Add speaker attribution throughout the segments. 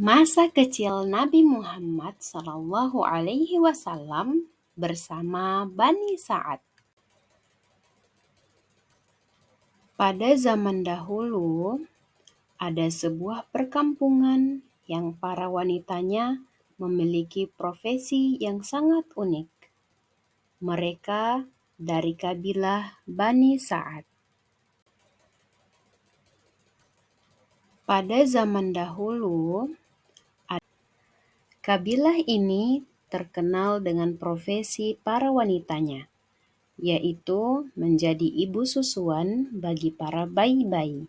Speaker 1: Masa kecil Nabi Muhammad SAW bersama Bani Sa'ad. Pada zaman dahulu, ada sebuah perkampungan yang para wanitanya memiliki profesi yang sangat unik. Mereka dari kabilah Bani Sa'ad. Pada zaman dahulu, kabilah ini terkenal dengan profesi para wanitanya, yaitu menjadi ibu susuan bagi para bayi-bayi.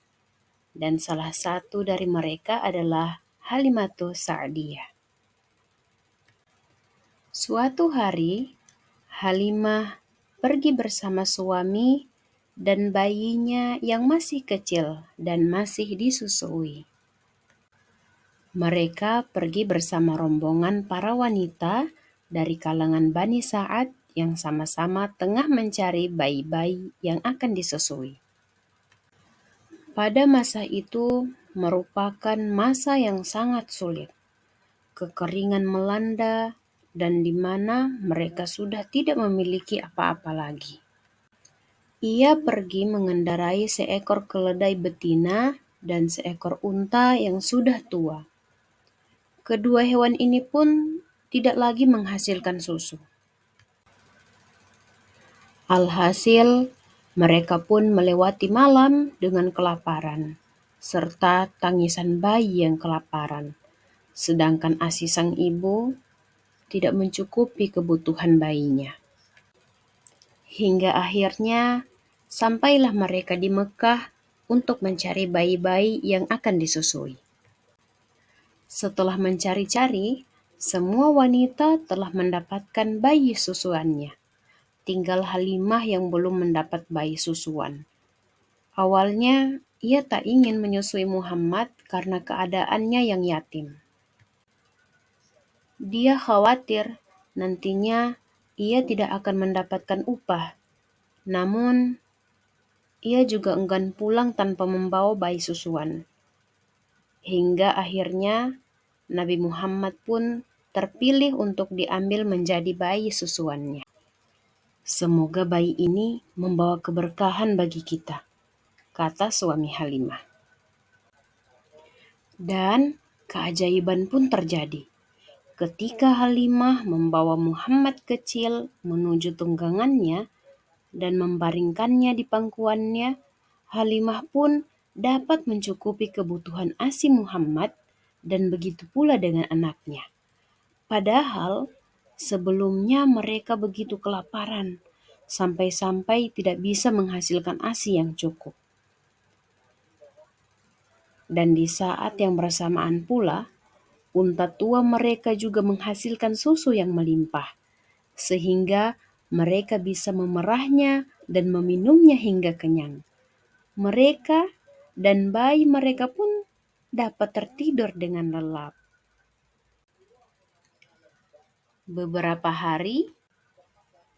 Speaker 1: Dan salah satu dari mereka adalah Halimatus Sa'diyah. Suatu hari, Halimah pergi bersama suami dan bayinya yang masih kecil dan masih disusui. Mereka pergi bersama rombongan para wanita dari kalangan Bani Sa'ad yang sama-sama tengah mencari bayi-bayi yang akan disusui. Pada masa itu merupakan masa yang sangat sulit. Kekeringan melanda dan di mana mereka sudah tidak memiliki apa-apa lagi. Ia pergi mengendarai seekor keledai betina dan seekor unta yang sudah tua. Kedua hewan ini pun tidak lagi menghasilkan susu. Alhasil, mereka pun melewati malam dengan kelaparan, serta tangisan bayi yang kelaparan. Sedangkan ASI sang ibu tidak mencukupi kebutuhan bayinya. Hingga akhirnya sampailah mereka di Mekah untuk mencari bayi-bayi yang akan disusui. Setelah mencari-cari, semua wanita telah mendapatkan bayi susuannya. Tinggal Halimah yang belum mendapat bayi susuan. Awalnya, ia tak ingin menyusui Muhammad karena keadaannya yang yatim. Dia khawatir nantinya ia tidak akan mendapatkan upah. Namun, ia juga enggan pulang tanpa membawa bayi susuan. Hingga akhirnya Nabi Muhammad pun terpilih untuk diambil menjadi bayi susuannya. Semoga bayi ini membawa keberkahan bagi kita, kata suami Halimah. Dan keajaiban pun terjadi. Ketika Halimah membawa Muhammad kecil menuju tunggangannya dan membaringkannya di pangkuannya, Halimah pun dapat mencukupi kebutuhan ASI Muhammad dan begitu pula dengan anaknya. Padahal sebelumnya mereka begitu kelaparan, sampai-sampai tidak bisa menghasilkan ASI yang cukup. Dan di saat yang bersamaan pula, unta tua mereka juga menghasilkan susu yang melimpah, sehingga mereka bisa memerahnya dan meminumnya hingga kenyang. Mereka dan bayi mereka pun dapat tertidur dengan lelap. Beberapa hari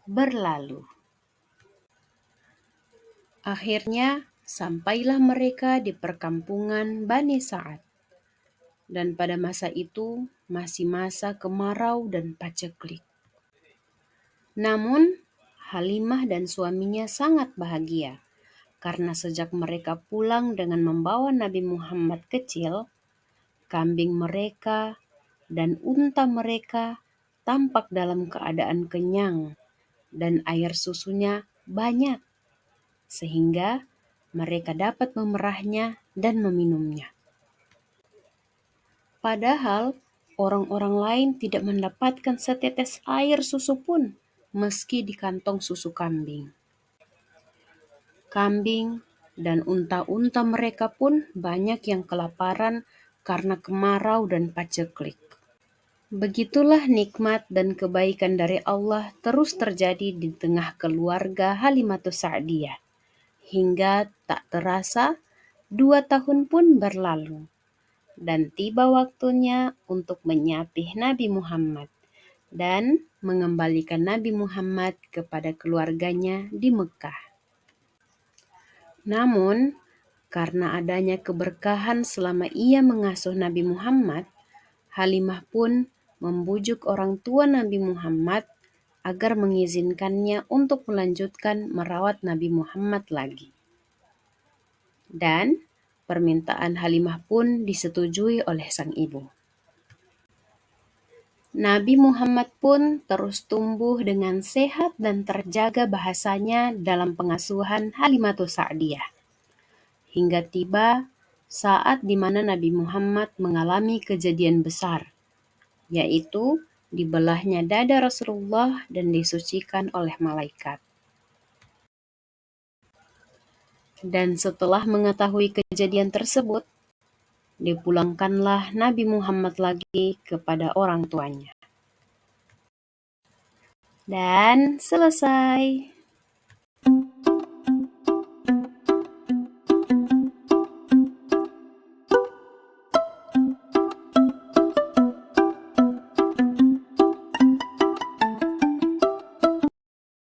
Speaker 1: berlalu. Akhirnya sampailah mereka di perkampungan Bani Sa'ad. Dan pada masa itu masih masa kemarau dan paceklik. Namun Halimah dan suaminya sangat bahagia karena sejak mereka pulang dengan membawa Nabi Muhammad kecil, kambing mereka dan unta mereka tampak dalam keadaan kenyang dan air susunya banyak, sehingga mereka dapat memerahnya dan meminumnya. Padahal orang-orang lain tidak mendapatkan setetes air susu pun, meski di kantong susu kambing. Kambing dan unta-unta mereka pun banyak yang kelaparan karena kemarau dan paceklik. Begitulah nikmat dan kebaikan dari Allah terus terjadi di tengah keluarga Halimatus Sa'diyah. Hingga tak terasa 2 tahun pun berlalu. Dan tiba waktunya untuk menyapih Nabi Muhammad dan mengembalikan Nabi Muhammad kepada keluarganya di Mekah. Namun, karena adanya keberkahan selama ia mengasuh Nabi Muhammad, Halimah pun membujuk orang tua Nabi Muhammad agar mengizinkannya untuk melanjutkan merawat Nabi Muhammad lagi. Dan permintaan Halimah pun disetujui oleh sang ibu. Nabi Muhammad pun terus tumbuh dengan sehat dan terjaga bahasanya dalam pengasuhan Halimatus Sa'diyah. Hingga tiba saat di mana Nabi Muhammad mengalami kejadian besar, yaitu dibelahnya dada Rasulullah dan disucikan oleh malaikat. Dan setelah mengetahui kejadian tersebut, dipulangkanlah Nabi Muhammad lagi kepada orang tuanya. Dan selesai.